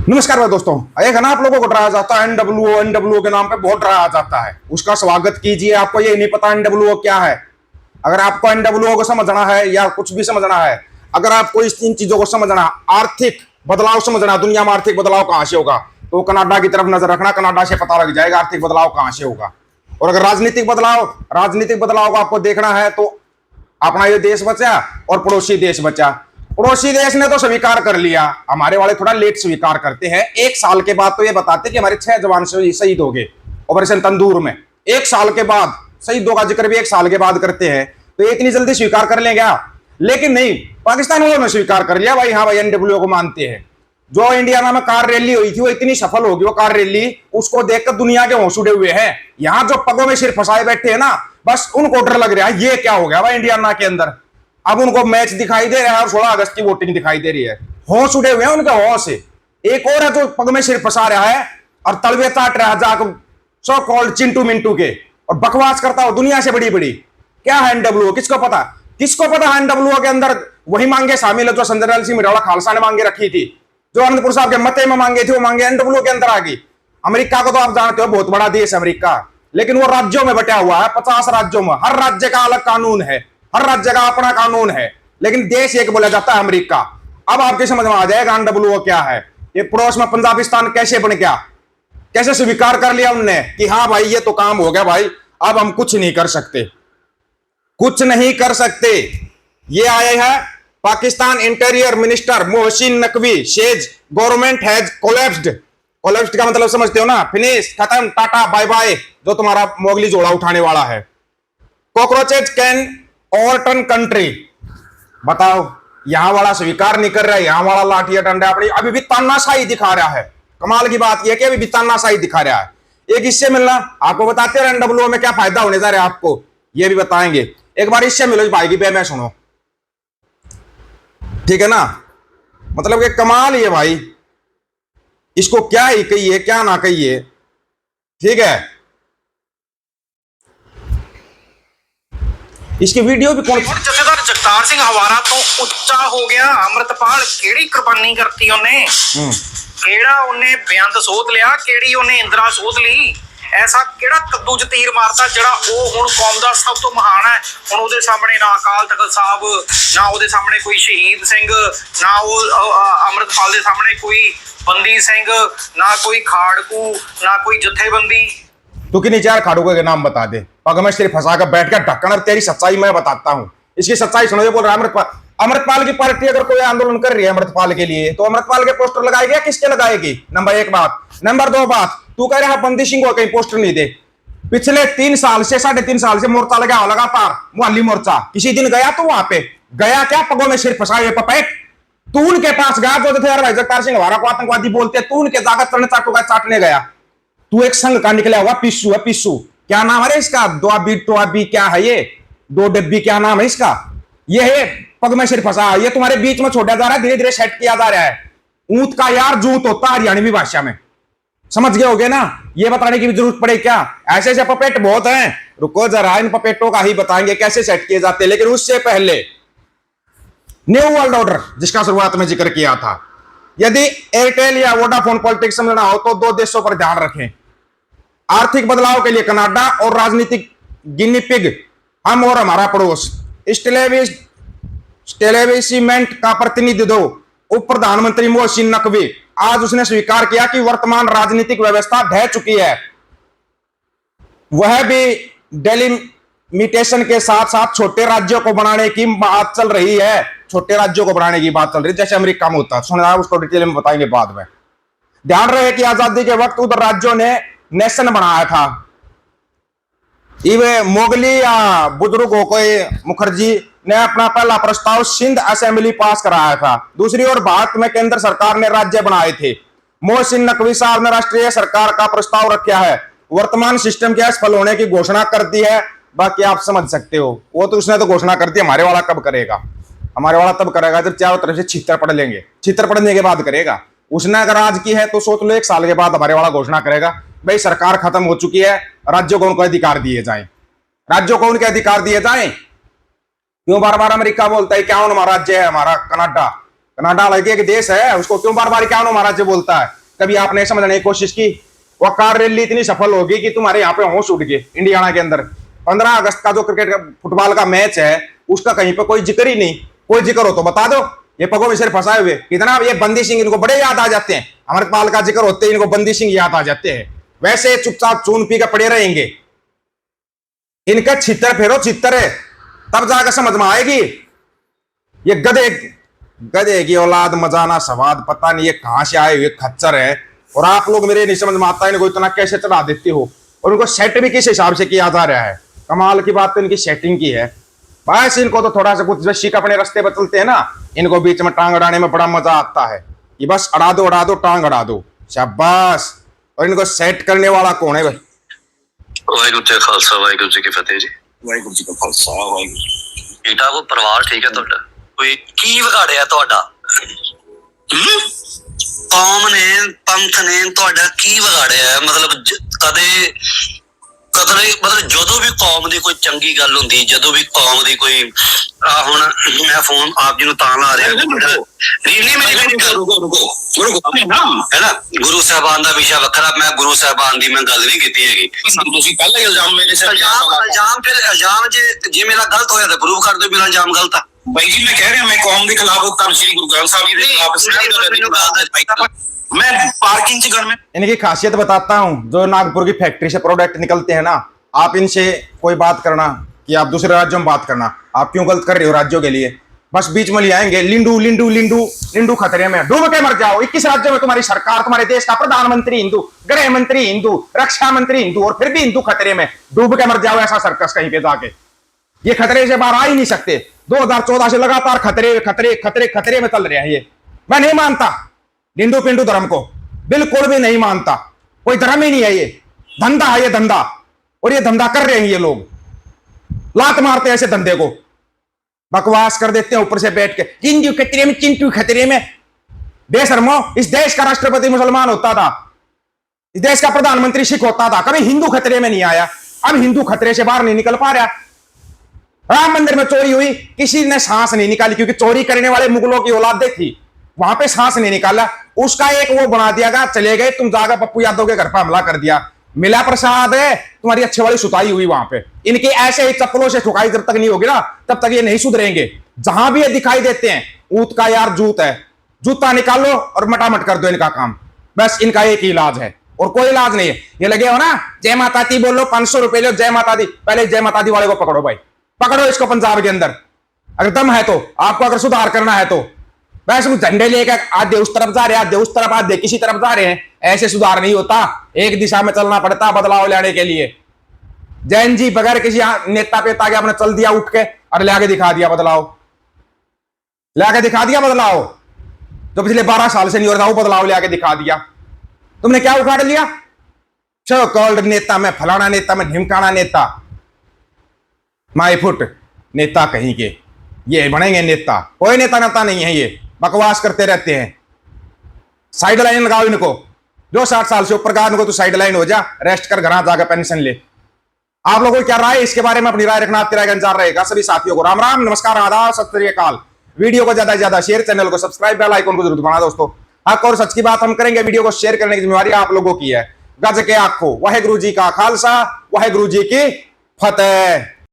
नमस्कार भाई दोस्तों। एक है ना, आप लोगों को डराया जाता है एनडब्ल्यूओ के नाम पे बहुत डराया जाता है। उसका स्वागत कीजिए। आपको ये नहीं पता एनडब्ल्यूओ क्या है। अगर आपको एनडब्ल्यूओ को समझना है या कुछ भी समझना है, अगर आपको इन चीजों को समझना, आर्थिक बदलाव समझना, दुनिया में आर्थिक बदलाव कहां से होगा, तो कनाडा की तरफ नजर रखना। कनाडा से पता लग जाएगा आर्थिक बदलाव कहां से होगा। और अगर राजनीतिक बदलाव को आपको देखना है तो अपना ये देश बचा और पड़ोसी देश बचा। पड़ोसी देश ने तो स्वीकार कर लिया, हमारे वाले थोड़ा लेट स्वीकार करते हैं। एक साल के बाद तो ये बताते कि हमारे 6 जवान शहीद हो गए ऑपरेशन तंदूर में। एक साल के बाद शहीदों का जिक्र भी एक साल के बाद करते हैं, तो इतनी जल्दी स्वीकार कर लेंगे क्या? लेकिन नहीं, पाकिस्तान वालों ने स्वीकार कर लिया भाई। हाँ भाई, एनडब्ल्यूओ को मानते हैं। जो इंडिया में कार रैली हुई थी वो इतनी सफल होगी, वो कार रैली, उसको देखकर दुनिया के होश उड़े हुए हैं। यहाँ जो पगों में सिर फंसाए बैठे हैं ना, बस उनको डर लग रहा है ये क्या हो गया भाई इंडियाना के अंदर। अब उनको मैच दिखाई दे रहा है और 16 अगस्त की वोटिंग दिखाई दे रही है। होश उड़े हुए हैं उनके होश से। एक और है जो पग में सिर फंसा रहा है और तलवे चाट रहा है जाकर सो कॉल्ड चिंटू मिंटू के, और बकवास करता हो दुनिया से बड़ी बड़ी। क्या है एनडब्ल्यूओ? किसको पता? किसको पता है एनडब्ल्यूओ के अंदर वही मांगे शामिल है जो संजय लाल सिंह मिराला खालसा ने मांगे रखी थी, जो अनंतपुर साहब के मते में मांगे थी, वो मांगे एनडब्ल्यूओ के अंदर आ गई। अमेरिका को तो आप जानते हो, बहुत बड़ा देश है अमेरिका, लेकिन वो राज्यों में बटा हुआ है। 50 राज्यों में, हर राज्य का अलग कानून है, हर राज्य का अपना कानून है, लेकिन देश एक बोला जाता है अमेरिका। अब आपके समझ में आ जाएगा एनडब्ल्यूओ क्या है। ये पड़ोस में पंजाबिस्तान कैसे बन गया, कैसे स्वीकार कर लिया उनने कि हाँ भाई ये तो काम हो गया भाई, अब हम कुछ नहीं कर सकते, कुछ नहीं कर सकते। ये आए हैं Pakistan interior minister Mohsin Naqvi says government has collapsed. Collapsed का मतलब समझते हो ना? फिनिश, खत्म, टाटा बाय बाय, जो तुम्हारा मोगली जोड़ा उठाने वाला है। Cockroaches can overturn country. बताओ, यहां वाला स्वीकार नहीं कर रहा है, यहां वाला लाठिया डंडा अपनी अभी भी तानाशाही दिखा रहा है। कमाल की बात यह कि अभी भी तानाशाही दिखा रहा है। एक इससे मिलना, आपको बताते हैं एनडब्ल्यूओ में क्या फायदा होने जा रहा है, आपको ये भी बताएंगे। एक बार इससे मिलो भाई की मैं सुनो, ठीक है ना? मतलब कि कमाल ये भाई, इसको क्या ही कहिए क्या ना कहिए, ठीक है? इसकी वीडियो भी कौन? जथेदार जगतार सिंह हवारा तो ਉੱਚਾ ਹੋ ਗਿਆ। ਅਮਰਤਪਾਲ ਕਿਹੜੀ ਕੁਰਬਾਨੀ ਕਰਤੀ ਉਹਨੇ, ਕਿਹੜਾ ਉਹਨੇ ਬੇਅੰਤ ਸੋਧ ਲਿਆ, ਕਿਹੜੀ ਉਹਨੇ ਇੰਦਰਾ ਸੋਧ ਲਈ। ਐਸਾ ਕਿਹੜਾ ਕੱਦੂ ਚ ਤੀਰ ਮਾਰਦਾ ਜਿਹੜਾ ਉਹ ਹੁਣ ਕੌਮ ਦਾ ਸਭ ਤੋਂ ਮਹਾਨ ਹੈ। ਹੁਣ ਉਹਦੇ ਸਾਹਮਣੇ ਨਾ ਅਕਾਲ ਤਖਤ ਸਾਹਿਬ, ਨਾ ਉਹਦੇ ਸਾਹਮਣੇ ਕੋਈ ਸ਼ਹੀਦ ਸਿੰਘ, ਨਾ ਉਹ ਅਮਰਤਪਾਲ ਦੇ ਸਾਹਮਣੇ ਕੋਈ ਬੰਦੀ ਸਿੰਘ, ਨਾ ਕੋਈ ਖਾੜਕੂ, ना कोई जथेबंदी। तू किन्हीं 4 खाड़ूकों के नाम बता दे। पग में सिर्फ फंसा कर बैठ कर ढक्कन, और तेरी सच्चाई मैं बताता हूं। इसकी सच्चाई सुनो। ये बोल रहा है अमृतपाल की पार्टी अगर कोई आंदोलन कर रही है अमृतपाल के लिए, तो अमृतपाल के पोस्टर लगाएगी या किसके लगाएगी? नंबर 1 बात। नंबर 2 बात, तू कह रहा है बंदी सिंह को कहीं पोस्टर नहीं दे। पिछले 3 साल से 3.5 साल से मोर्चा लगा हो लगातार, मुहल्ली मोर्चा। किसी दिन गया तो वहां पे गया क्या? पगों में सिर फंसाए हुए पपेट। तू उनके पास गया जो थे यार भाई जगतार सिंह हवारा को आतंकवादी बोलते, तू उनके जाकर चरण चाटू का चाटने गया। तू एक संघ का निकला हुआ पिस्सू है, पिस्सू। क्या नाम है इसका? दुआबी क्या है ये? 2 डब्बी क्या नाम है इसका? ये है पग में सिर फंसा। ये तुम्हारे बीच में छोड़ा जा रहा है, धीरे धीरे सेट किया जा रहा है। ऊंट का यार जूत होता है हरियाणवी भाषा में, समझ गए होगे ना? ये बताने की भी जरूरत पड़े क्या? ऐसे ऐसे पपेट बहुत हैं, रुको जरा, इन पपेटों का ही बताएंगे कैसे सेट किए जाते हैं। लेकिन उससे पहले न्यू वर्ल्ड ऑर्डर जिसका शुरुआत में जिक्र किया था, यदि एयरटेल या वोडाफोन पॉलिटिक्स समझना हो तो 2 देशों पर ध्यान रखें। आर्थिक बदलाव के लिए कनाडा और राजनीतिक गिनी पिग हम और हमारा पड़ोस। स्टेब्लिशमेंट का प्रतिनिधित्व उप प्रधानमंत्री मोहसिन नकवी। आज उसने स्वीकार किया कि वर्तमान राजनीतिक व्यवस्था ढह चुकी है। वह भी डेलिमिटेशन के साथ साथ छोटे राज्यों को बनाने की बात चल रही है। छोटे राज्यों को बनाने की बात चल रही है, जैसे अमेरिका में होता है। सुना, उसको डिटेल में बताएंगे बाद में। ध्यान रहे कि आजादी के वक्त उधर राज्यों ने नेशन बनाया था। इवे मोगली या बुजुर्ग हो कोई मुखर्जी ने अपना पहला प्रस्ताव सिंध असेंबली पास कराया था। दूसरी ओर भारत में केंद्र सरकार ने राज्य बनाए थे। मोहसिन नकवी साहब ने राष्ट्रीय सरकार का प्रस्ताव रखा है। वर्तमान सिस्टम के असफल होने की घोषणा कर दी है। बाकी आप समझ सकते हो, वो तो उसने तो घोषणा कर दी, हमारे वाला कब करेगा? हमारे वाला तब करेगा जब चारों तरफ से छितर पड़ लेंगे। छितर पड़ने के बाद करेगा। उसने अगर आज की है तो सोच लो 1 साल के बाद हमारे वाला घोषणा करेगा, भाई सरकार खत्म हो चुकी है, राज्यों को उनको अधिकार दिए जाएं। राज्यों को उनके अधिकार दिए जाएं। क्यों बार बार अमेरिका बोलता है क्या हमारा राज्य है हमारा कनाडा? कनाडा अलग एक देश है, उसको क्यों बार बार क्या महाराज जी बोलता है? कभी आपने समझने की कोशिश की? वह कार रैली इतनी सफल होगी कि तुम्हारे यहाँ पे होश उठ गए। इंडियाना के अंदर 15 अगस्त का जो क्रिकेट का फुटबॉल का मैच है, उसका कहीं पे कोई जिक्र ही नहीं। कोई जिक्र हो तो बता दो। ये पगों में सिर फंसाए हुए कितना, ये बंदी सिंह इनको बड़े याद आ जाते हैं। अमृतपाल का जिक्र होते ही इनको बंदी सिंह याद आ जाते हैं। वैसे चुपचाप चून पी के पड़े रहेंगे। इनका छितर फेरो छितर है, तब जाकर समझ में आएगी। ये गधे गधे की औलाद, मजाना सवाद, पता नहीं ये कहां से आए हुए खच्चर है। और आप लोग मेरे नहीं समझ में आता है इनको इतना कैसे चढ़ा देते हो, और उनको सेट भी किस हिसाब से किया जा रहा है। कमाल की बात तो इनकी सेटिंग की है। बस इनको तो थोड़ा सा कुछ रस्सी अपने रास्ते पर चलते हैं ना, इनको बीच में टांग अड़ाने में बड़ा मजा आता है कि बस अड़ा दो टांग अड़ा दो, शाबाश। और इनको सेट करने वाला कौन है भाई? वाहिगुरू जी का खालसा वाहिगुरू जी की फतेह जी। ਵਾਹਿਗੁਰੂ ਜੀ ਕਾ ਖਾਲਸਾ ਵਾਹਿਗੁਰੂ ਜੀ। बेटा वो परिवार ठीक है ਤੁਹਾਡਾ? ਕੋਈ ਕੀ ਵਿਗਾੜਿਆ ਤੁਹਾਡਾ? ਕੌਮ ਨੇ ਪੰਥ ਨੇ ਤੁਹਾਡਾ ਕੀ ਵਿਗਾੜਿਆ? ਮਤਲਬ ਕਦੇ ਮਤਲਬ ਜਦੋਂ ਵੀ ਕੌਮ ਦੀ ਕੋਈ ਚੰਗੀ ਗੱਲ ਹੁੰਦੀ, ਜਦੋਂ ਵੀ ਕੌਮ ਦੀ ਕੋਈ ਹੁਣ ਮੈਂ ਫੋਨ ਆਪ ਜੀ ਨੂੰ ਤਾਂ ਲਾ ਰਿਹਾ ਰੀਲੀ ਮੇਰੀ ਹੈ ਨਾ, ਗੁਰੂ ਸਾਹਿਬਾਨ ਦਾ ਵਿਸ਼ਾ ਵੱਖਰਾ, ਮੈਂ ਗੁਰੂ ਸਾਹਿਬਾਨ ਦੀ ਮੈਂ ਗੱਲ ਨਹੀਂ ਕੀਤੀ ਹੈਗੀ। ਤੁਸੀਂ ਪਹਿਲਾਂ ਹੀ ਇਲਜ਼ਾਮ ਮੇਰੇ ਸਿਰ ਇਲਜ਼ਾਮ ਫਿਰ ਇਲਜ਼ਾਮ ਜੇ ਮੇਰਾ ਗਲਤ ਹੋਇਆ ਤਾਂ ਪ੍ਰੂਵ ਕਰ ਦਿਓ ਮੇਰਾ ਇਲਜ਼ਾਮ ਗਲਤ ਆ। ਬਾਈ ਜੀ ਮੈਂ ਕਹਿ ਰਿਹਾ ਮੈਂ ਕੌਮ ਦੇ ਖਿਲਾਫ ਤਾਂ ਸ਼੍ਰੀ ਗੁਰੂ ਗ੍ਰੰਥ ਸਾਹਿਬ ਜੀ ਦੇ ਖਿਲਾਫ मैं पार्किंग से घर में। इनकी खासियत बताता हूं, जो नागपुर की फैक्ट्री से प्रोडक्ट निकलते हैं ना, आप इनसे कोई बात करना कि आप दूसरे राज्यों में बात करना, आप क्यों गलत कर रहे हो राज्यों के लिए, बस बीच में ले आएंगे। लिंडू लिंडू लिंडू लिंडू खतरे में, डूब के मर जाओ। 21 राज्यों में तुम्हारी सरकार, तुम्हारे देश का प्रधानमंत्री हिंदू, गृह मंत्री हिंदू, रक्षा मंत्री हिंदू, और फिर भी हिंदू खतरे में, डूब के मर जाओ। ऐसा सर्कस कहीं पे जाके ये खतरे से बाहर आ ही नहीं सकते। 2014 से लगातार खतरे खतरे खतरे खतरे में चल रहे हैं ये। मैं नहीं मानता लिंडू पिंडू धर्म को, बिल्कुल भी नहीं मानता। कोई धर्म ही नहीं है, ये धंधा है, ये धंधा। और ये धंधा कर रहे हैं ये लोग, लात मारते हैं ऐसे धंधे को, बकवास कर देते हैं ऊपर से बैठ के। हिंदू खतरे में, चिंटू खतरे में। बेशर्मो, इस देश का राष्ट्रपति मुसलमान होता था, इस देश का प्रधानमंत्री सिख होता था, कभी हिंदू खतरे में नहीं आया। अब हिंदू खतरे से बाहर नहीं निकल पा रहा। राम मंदिर में चोरी हुई, किसी ने सांस नहीं निकाली, क्योंकि चोरी करने वाले मुगलों की औलादे थी, वहां पे सांस नहीं निकाला। उसका एक वो बना दिया गया, चले गए तुम, जाकर पप्पू यादव के घर पर हमला कर दिया, मिला प्रसाद है, तुम्हारी अच्छे वाली सुताई हुई वहां पे। इनकी ऐसे ही चप्पलों से ठुकाई जब तक नहीं होगी ना, तब तक ये नहीं सुधरेंगे। जहां भी ये दिखाई देते हैं, ऊत का यार जूत है, जूता निकालो और मटामट कर दो इनका काम। बस इनका एक ही इलाज है और कोई इलाज नहीं है। ये लगे हो ना जय माता दी बोलो, 500 रुपए लो, जय माता दी। पहले जय माता दी वाले को पकड़ो भाई, पकड़ो इसको पंजाब के अंदर, अगर दम है तो, आपको अगर सुधार करना है तो। वैसे झंडे लेकर आधे उस तरफ जा रहे हैं, आधे उस तरफ, आधे किसी तरफ जा रहे हैं, ऐसे सुधार नहीं होता। एक दिशा में चलना पड़ता बदलाव लाने के लिए। जैन जी बगैर किसी नेता पेता के आपने चल दिया उठ के और लाके दिखा दिया बदलाव, लाके दिखा दिया बदलाव जो पिछले 12 साल से नहीं हो रहा, वो बदलाव लाके दिखा दिया। तुमने क्या उखाड़ लिया? सो कॉल्ड नेता में, फलाना नेता में, ढिमकाना नेता, माई फुट नेता कहीं के, ये बनेंगे नेता। कोई नेता नेता नहीं है, ये बकवास करते रहते हैं। साइड लाइन लगाओ इनको, जो 60 साल से ऊपर का इनको तो साइड लाइन हो जा, रेस्ट कर, घर जाकर पेंशन ले। आप लोगों को क्या राय इसके बारे में? अपनी राय रखना, आपकी राय अंजार रहेगा। सभी साथियों को राम राम, नमस्कार, आदाब, सत श्री अकाल। वीडियो को ज्यादा से ज्यादा शेयर, चैनल को सब्सक्राइब, बेल आइकन को जरूर दबाना दोस्तों। हक और सच की बात हम करेंगे, वीडियो को शेयर करने की जिम्मेवारी आप लोगों की है। गज के आखो, वाहेगुरु जी का खालसा, वाहेगुरु जी की फतेह।